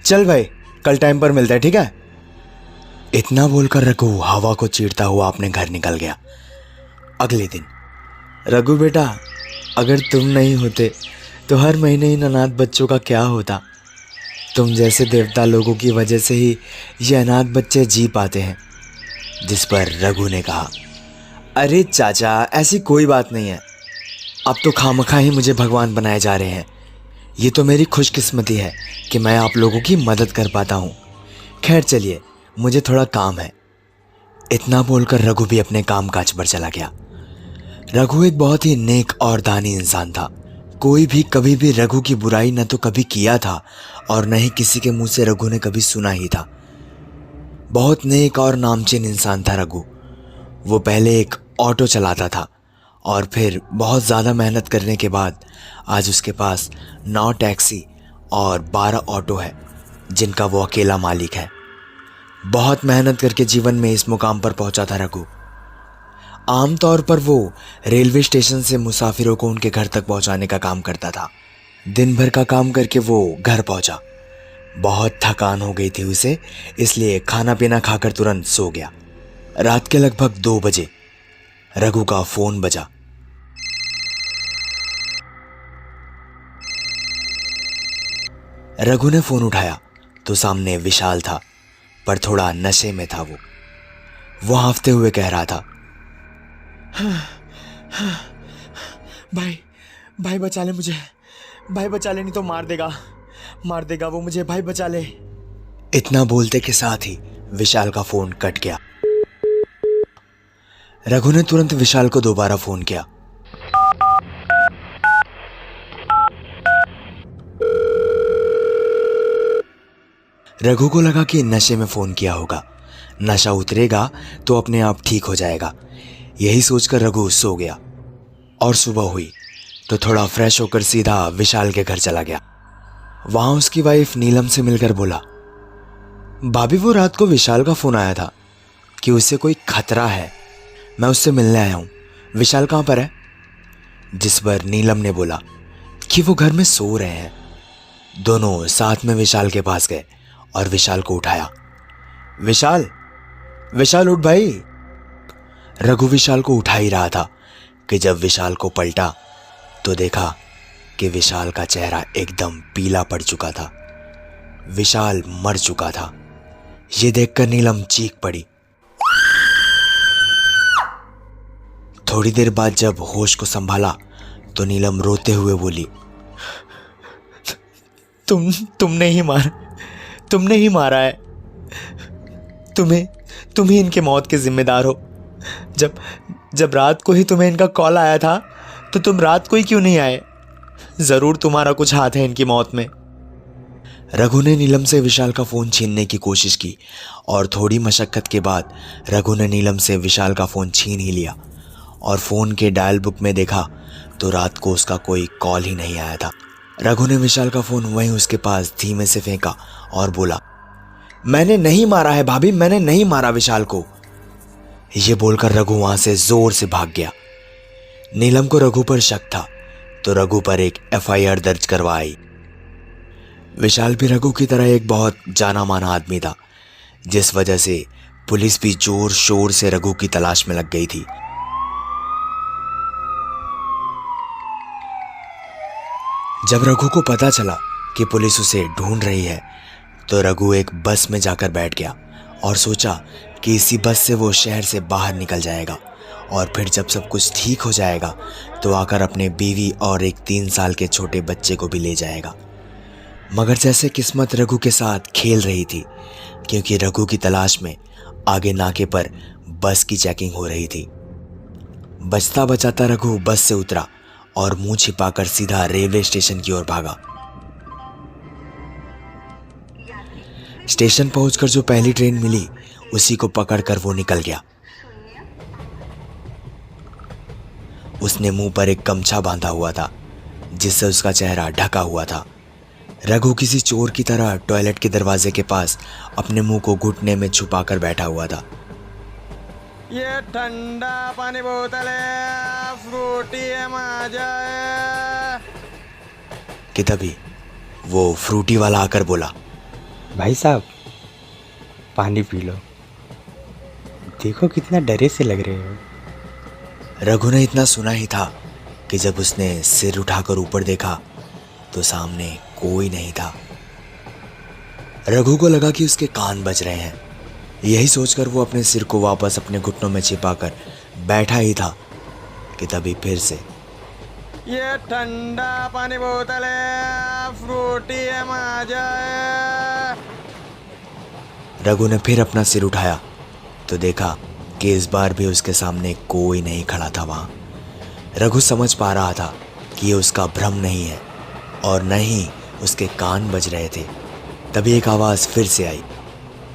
चल भाई, कल टाइम पर मिलता है, ठीक है? इतना बोलकर रघु हवा को चीरता हुआ अपने घर निकल गया। अगले दिन, रघु बेटा, अगर तुम नहीं होते तो हर महीने इन अनाथ बच्चों का क्या होता। तुम जैसे देवता लोगों की वजह से ही ये अनाथ बच्चे जी पाते हैं। जिस पर रघु ने कहा, अरे चाचा, ऐसी कोई बात नहीं है। अब तो खामखा ही मुझे भगवान बनाए जा रहे हैं। ये तो मेरी खुशकिस्मती है कि मैं आप लोगों की मदद कर पाता हूँ। खैर चलिए, मुझे थोड़ा काम है। इतना बोलकर रघु भी अपने काम काज पर चला गया। रघु एक बहुत ही नेक और दानी इंसान था। कोई भी कभी भी रघु की बुराई न तो कभी किया था और न ही किसी के मुंह से रघु ने कभी सुना ही था। बहुत नेक और नामचीन इंसान था रघु। वो पहले एक ऑटो चलाता था और फिर बहुत ज़्यादा मेहनत करने के बाद आज उसके पास 9 टैक्सी और 12 ऑटो है, जिनका वो अकेला मालिक है। बहुत मेहनत करके जीवन में इस मुकाम पर पहुंचा था रघु। आमतौर पर वो रेलवे स्टेशन से मुसाफिरों को उनके घर तक पहुंचाने का काम करता था। दिन भर का काम करके वो घर पहुंचा। बहुत थकान हो गई थी उसे, इसलिए खाना पीना खाकर तुरंत सो गया। रात के लगभग 2 बजे रघु का फोन बजा। रघु ने फोन उठाया तो सामने विशाल था, पर थोड़ा नशे में था। वो हांफते हुए कह रहा था, भाई, भाई बचा ले मुझे, भाई बचा ले, नहीं तो मार देगा वो मुझे, भाई बचा ले। इतना बोलते के साथ ही विशाल का फोन कट गया। रघु ने तुरंत विशाल को दोबारा फोन किया। रघु को लगा कि नशे में फोन किया होगा, नशा उतरेगा तो अपने आप ठीक हो जाएगा। यही सोचकर रघु सो गया और सुबह हुई तो थोड़ा फ्रेश होकर सीधा विशाल के घर चला गया। वहां उसकी वाइफ नीलम से मिलकर बोला, भाभी, वो रात को विशाल का फोन आया था कि उससे कोई खतरा है, मैं उससे मिलने आया हूं। विशाल कहां पर है? जिस पर नीलम ने बोला कि वो घर में सो रहे हैं। दोनों साथ में विशाल के पास गए और विशाल को उठाया। विशाल, विशाल उठ भाई। रघु विशाल को उठा ही रहा था कि जब विशाल को पलटा तो देखा कि विशाल का चेहरा एकदम पीला पड़ चुका था। विशाल मर चुका था। ये देखकर नीलम चीख पड़ी। थोड़ी देर बाद जब होश को संभाला तो नीलम रोते हुए बोली, तुमने ही मारा है। तुम ही इनके मौत के जिम्मेदार हो। जब रात को ही तुम्हें इनका कॉल आया था तो तुम रात को ही क्यों नहीं आए? जरूर तुम्हारा कुछ हाथ है इनकी मौत में। रघु ने नीलम से विशाल का फोन छीनने की कोशिश की और थोड़ी मशक्कत के बाद रघु ने नीलम से विशाल का फोन छीन ही लिया और फोन के डायल बुक में देखा तो रात को उसका कोई कॉल ही नहीं आया था। रघु ने विशाल का फोन वहीं उसके पास धीमे से फेंका और बोला, मैंने नहीं मारा है भाभी, मैंने नहीं मारा विशाल को। यह बोलकर रघु वहां से जोर से भाग गया। नीलम को रघु पर शक था तो रघु पर एक FIR दर्ज करवाई। विशाल भी रघु की तरह एक बहुत जाना माना आदमी था, जिस वजह से पुलिस भी जोर शोर से रघु की तलाश में लग गई थी। जब रघु को पता चला कि पुलिस उसे ढूंढ रही है तो रघु एक बस में जाकर बैठ गया और सोचा कि इसी बस से वो शहर से बाहर निकल जाएगा और फिर जब सब कुछ ठीक हो जाएगा तो आकर अपने बीवी और एक 3 साल के छोटे बच्चे को भी ले जाएगा। मगर जैसे किस्मत रघु के साथ खेल रही थी, क्योंकि रघु की तलाश में आगे नाके पर बस की चेकिंग हो रही थी। बचता बचाता रघु बस से उतरा और मुंह छिपाकर सीधा रेलवे स्टेशन की ओर भागा। स्टेशन पहुंचकर जो पहली ट्रेन मिली उसी को पकड़कर वो निकल गया। उसने मुंह पर एक गमछा बांधा हुआ था जिससे उसका चेहरा ढका हुआ था। रघु किसी चोर की तरह टॉयलेट के दरवाजे के पास अपने मुंह को घुटने में छुपाकर बैठा हुआ था। ये ठंडा पानी बोतल है, फ्रूटी है, माजा है। कि तभी वो फ्रूटी वाला आकर बोला, भाई साहब, पानी पी लो। देखो कितना डरे से लग रहे हो। रघु ने इतना सुना ही था कि जब उसने सिर उठाकर ऊपर देखा तो सामने कोई नहीं था। रघु को लगा कि उसके कान बज रहे हैं। यही सोचकर वो अपने सिर को वापस अपने घुटनों में छिपाकर बैठा ही था कि तभी फिर से ये ठंडा पानी बोतल है, फ्रूटी है, माजा है। रघु ने फिर अपना सिर उठाया तो देखा कि इस बार भी उसके सामने कोई नहीं खड़ा था वहां। रघु समझ पा रहा था कि ये उसका भ्रम नहीं है और न ही उसके कान बज रहे थे। तभी एक आवाज फिर से आई,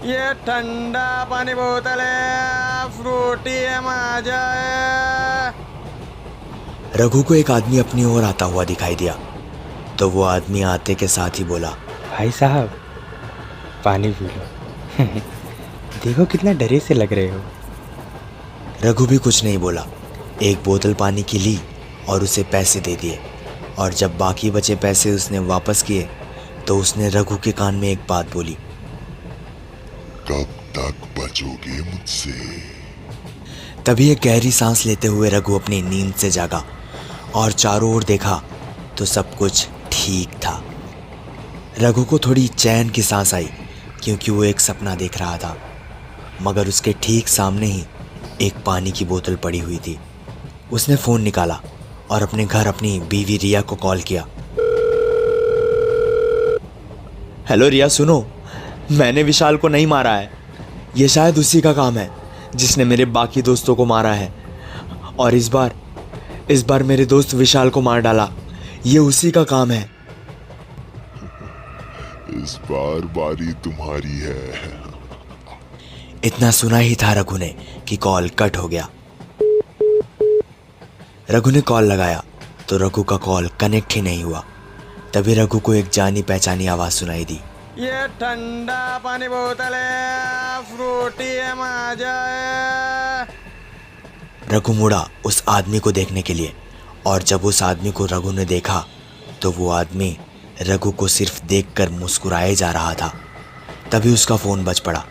ये ठंडा पानी बोतल है, फ्रूटी है, माजा है। रघु को एक आदमी अपनी ओर आता हुआ दिखाई दिया तो वो आदमी आते के साथ ही बोला, भाई साहब, पानी पी लो। देखो कितना डरे से लग रहे हो। रघु भी कुछ नहीं बोला। एक बोतल पानी की ली और उसे पैसे दे दिए और जब बाकी बचे पैसे उसने वापस किए तो उसने रघु के कान में एक बात बोली, कब तक बचोगे मुझसे? तभी एक गहरी सांस लेते हुए रघु अपनी नींद से जागा और चारों ओर देखा तो सब कुछ ठीक था। रघु को थोड़ी चैन की सांस आई क्योंकि वो एक सपना देख रहा था, मगर उसके ठीक सामने ही एक पानी की बोतल पड़ी हुई थी। उसने फ़ोन निकाला और अपने घर अपनी बीवी रिया को कॉल किया। हेलो रिया, सुनो, मैंने विशाल को नहीं मारा है। ये शायद उसी का काम है जिसने मेरे बाकी दोस्तों को मारा है और इस बार मेरे दोस्त विशाल को मार डाला। ये उसी का काम है। इस बार बारी तुम्हारी है। इतना सुना ही था रघु ने कि कॉल कट हो गया। रघु ने कॉल लगाया तो रघु का कॉल कनेक्ट ही नहीं हुआ। तभी रघु को एक जानी पहचानी आवाज सुनाई दी, ये ठंडा पानी बोतल है, फ्रूटी है, माजा है। रघु मुड़ा उस आदमी को देखने के लिए और जब उस आदमी को रघु ने देखा तो वो आदमी रघु को सिर्फ देखकर मुस्कुराए जा रहा था। तभी उसका फोन बज पड़ा।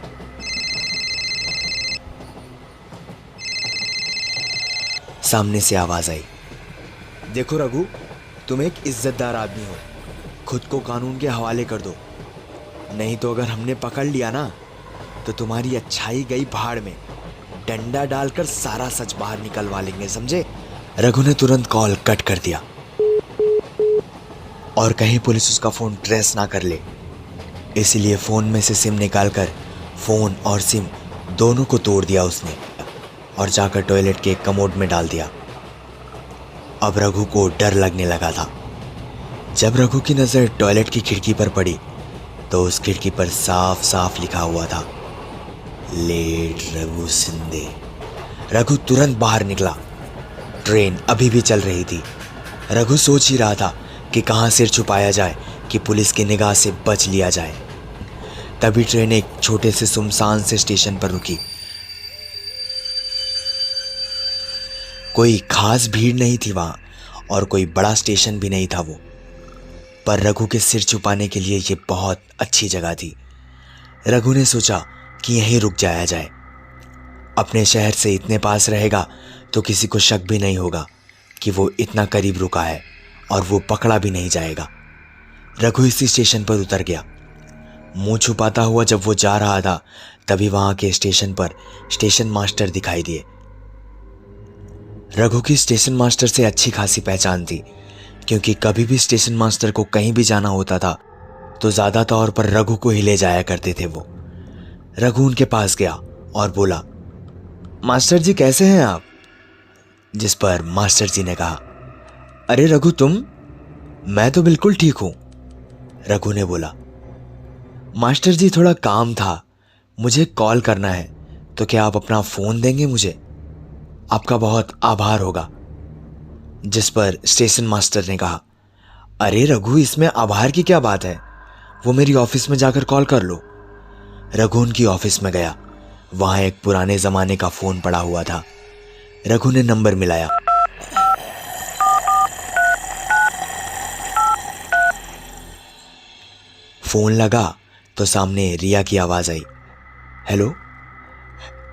सामने से आवाज आई, देखो रघु, तुम एक इज्जतदार आदमी हो, खुद को कानून के हवाले कर दो, नहीं तो अगर हमने पकड़ लिया ना तो तुम्हारी अच्छाई गई भाड़ में। डंडा डालकर सारा सच बाहर निकलवा लेंगे, समझे? रघु ने तुरंत कॉल कट कर दिया और कहीं पुलिस उसका फोन ट्रेस ना कर ले, इसलिए फोन में से सिम निकालकर फोन और सिम दोनों को तोड़ दिया उसने और जाकर टॉयलेट के कमोड में डाल दिया। अब रघु को डर लगने लगा था। जब रघु की नज़र टॉयलेट की खिड़की पर पड़ी तो उस खिड़की पर साफ साफ लिखा हुआ था, लेट रघु सिंधे। रघु तुरंत बाहर निकला। ट्रेन अभी भी चल रही थी। रघु सोच ही रहा था कि कहाँ सिर छुपाया जाए कि पुलिस की निगाह से बच लिया जाए। तभी ट्रेन एक छोटे से सुनसान से स्टेशन पर रुकी। कोई खास भीड़ नहीं थी वहां और कोई बड़ा स्टेशन भी नहीं था वो, पर रघु के सिर छुपाने के लिए ये बहुत अच्छी जगह थी। रघु ने सोचा कि यहीं रुक जाया जाए। अपने शहर से इतने पास रहेगा तो किसी को शक भी नहीं होगा कि वो इतना करीब रुका है और वो पकड़ा भी नहीं जाएगा। रघु इसी स्टेशन पर उतर गया। मुंह छुपाता हुआ जब वो जा रहा था तभी वहां के स्टेशन पर स्टेशन मास्टर दिखाई दिए। रघु की स्टेशन मास्टर से अच्छी खासी पहचान थी क्योंकि कभी भी स्टेशन मास्टर को कहीं भी जाना होता था तो ज़्यादा तौर पर रघु को ही ले जाया करते थे वो। रघु उनके पास गया और बोला, मास्टर जी कैसे हैं आप? जिस पर मास्टर जी ने कहा, अरे रघु तुम? मैं तो बिल्कुल ठीक हूं। रघु ने बोला, मास्टर जी थोड़ा काम था, मुझे कॉल करना है, तो क्या आप अपना फ़ोन देंगे मुझे? आपका बहुत आभार होगा। जिस पर स्टेशन मास्टर ने कहा, अरे रघु इसमें आभार की क्या बात है, वो मेरी ऑफिस में जाकर कॉल कर लो। रघु उनकी ऑफिस में गया। वहां एक पुराने ज़माने का फ़ोन पड़ा हुआ था। रघु ने नंबर मिलाया। फ़ोन लगा तो सामने रिया की आवाज आई। हेलो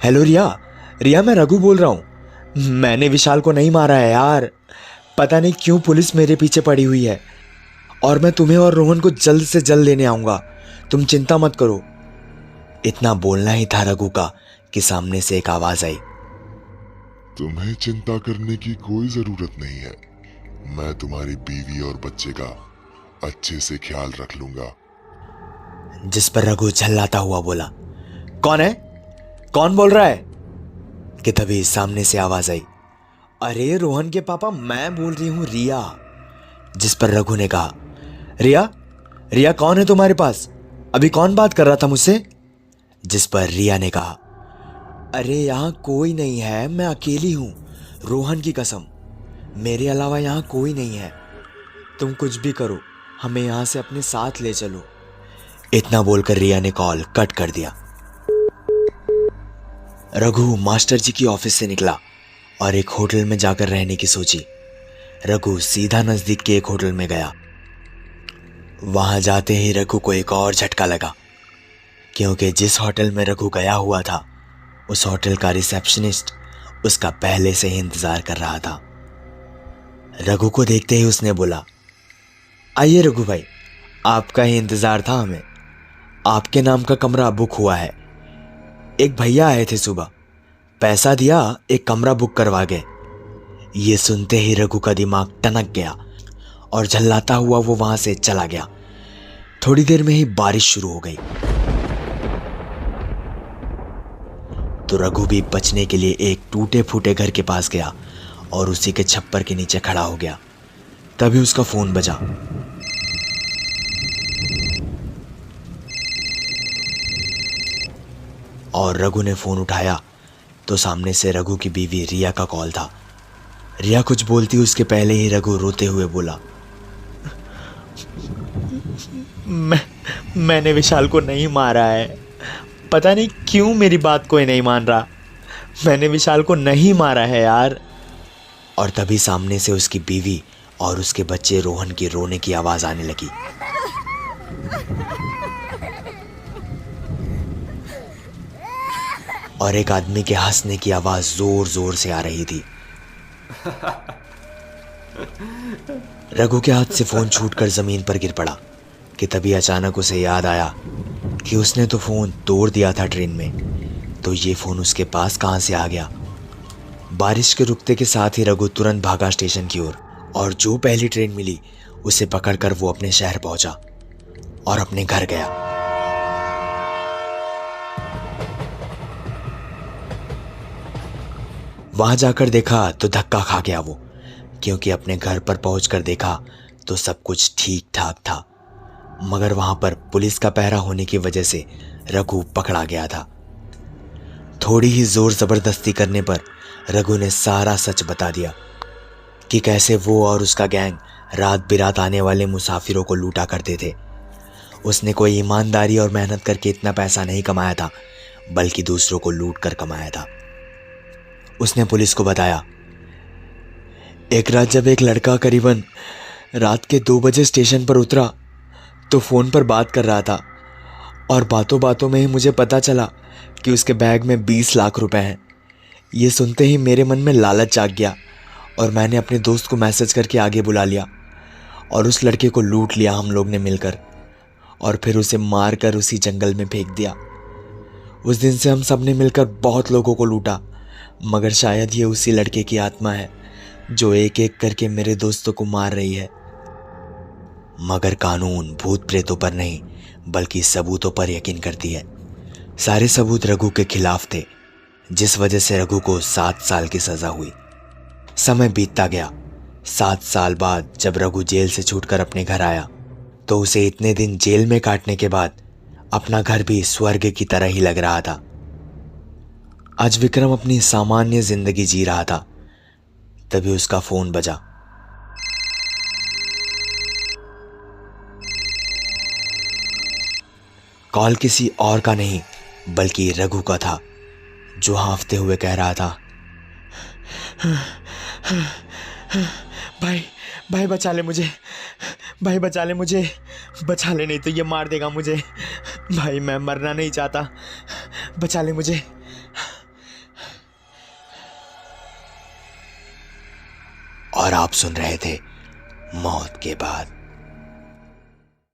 हेलो रिया, रिया मैं रघु बोल रहा हूँ। मैंने विशाल को नहीं मारा है यार, पता नहीं क्यों पुलिस मेरे पीछे पड़ी हुई है, और मैं तुम्हें और रोहन को जल्द से जल्द लेने आऊंगा, तुम चिंता मत करो। इतना बोलना ही था रघु का कि सामने से एक आवाज आई। तुम्हें चिंता करने की कोई जरूरत नहीं है, मैं तुम्हारी बीवी और बच्चे का अच्छे से ख्याल रख लूंगा। जिस पर रघु झल्लाता हुआ बोला, कौन है, कौन बोल रहा है? कि तभी सामने से आवाज आई, अरे रोहन के पापा मैं बोल रही हूं रिया। जिस पर रघु ने कहा, रिया, रिया कौन है तुम्हारे पास, अभी कौन बात कर रहा था मुझसे? जिस पर रिया ने कहा, अरे यहां कोई नहीं है, मैं अकेली हूं, रोहन की कसम, मेरे अलावा यहां कोई नहीं है, तुम कुछ भी करो, हमें यहां से अपने साथ ले चलो। इतना बोलकर रिया ने कॉल कट कर दिया। रघु मास्टर जी की ऑफिस से निकला और एक होटल में जाकर रहने की सोची। रघु सीधा नजदीक के एक होटल में गया। वहां जाते ही रघु को एक और झटका लगा, क्योंकि जिस होटल में रघु गया हुआ था उस होटल का रिसेप्शनिस्ट उसका पहले से ही इंतजार कर रहा था। रघु को देखते ही उसने बोला, आइए रघु भाई, आपका ही इंतजार था हमें, आपके नाम का कमरा बुक हुआ है। एक भैया आए थे सुबह, पैसा दिया, एक कमरा बुक करवा गए। ये सुनते ही रघु का दिमाग टनक गया और झल्लाता हुआ वो वहां से चला गया। थोड़ी देर में ही बारिश शुरू हो गई, तो रघु भी बचने के लिए एक टूटे फूटे घर के पास गया और उसी के छप्पर के नीचे खड़ा हो गया। तभी उसका फोन बजा। और रघु ने फोन उठाया तो सामने से रघु की बीवी रिया का कॉल था। रिया कुछ बोलती उसके पहले ही रघु रोते हुए बोला, मैंने विशाल को नहीं मारा है, पता नहीं क्यों मेरी बात कोई नहीं मान रहा, मैंने विशाल को नहीं मारा है यार। और तभी सामने से उसकी बीवी और उसके बच्चे रोहन की रोने की आवाज आने लगी। और एक आदमी के हंसने की आवाज जोर जोर से आ रही थी। रघु के हाथ से फोन छूटकर जमीन पर गिर पड़ा कि तभी अचानक उसे याद आया कि उसने तो फोन तोड़ दिया था ट्रेन में, तो ये फोन उसके पास कहां से आ गया। बारिश के रुकते के साथ ही रघु तुरंत भागा स्टेशन की ओर, और जो पहली ट्रेन मिली उसे पकड़कर वो अपने शहर पहुंचा और अपने घर गया। वहां जाकर देखा तो धक्का खा गया वो, क्योंकि अपने घर पर पहुंचकर देखा तो सब कुछ ठीक ठाक था, मगर वहां पर पुलिस का पहरा होने की वजह से रघु पकड़ा गया था। थोड़ी ही जोर जबरदस्ती करने पर रघु ने सारा सच बता दिया कि कैसे वो और उसका गैंग रात बिरात आने वाले मुसाफिरों को लूटा करते थे। उसने कोई ईमानदारी और मेहनत करके इतना पैसा नहीं कमाया था, बल्कि दूसरों को लूट कर कमाया था। उसने पुलिस को बताया, एक रात जब एक लड़का करीबन रात के 2 बजे स्टेशन पर उतरा तो फोन पर बात कर रहा था, और बातों बातों में ही मुझे पता चला कि उसके बैग में 20 लाख रुपए हैं। ये सुनते ही मेरे मन में लालच जाग गया और मैंने अपने दोस्त को मैसेज करके आगे बुला लिया और उस लड़के को लूट लिया हम लोग ने मिलकर, और फिर उसे मार कर उसी जंगल में फेंक दिया। उस दिन से हम सब ने मिलकर बहुत लोगों को लूटा, मगर शायद ये उसी लड़के की आत्मा है जो एक एक करके मेरे दोस्तों को मार रही है। मगर कानून भूत प्रेतों पर नहीं बल्कि सबूतों पर यकीन करती है। सारे सबूत रघु के खिलाफ थे, जिस वजह से रघु को 7 साल की सजा हुई। समय बीतता गया। 7 साल बाद जब रघु जेल से छूटकर अपने घर आया तो उसे इतने दिन जेल में काटने के बाद अपना घर भी स्वर्ग की तरह ही लग रहा था। आज विक्रम अपनी सामान्य जिंदगी जी रहा था। तभी उसका फोन बजा। कॉल किसी और का नहीं बल्कि रघु का था, जो हांफते हुए कह रहा था, भाई भाई बचा ले मुझे, भाई बचा ले मुझे, बचा ले नहीं तो ये मार देगा मुझे, भाई मैं मरना नहीं चाहता, बचा ले मुझे। और आप सुन रहे थे मौत के बाद।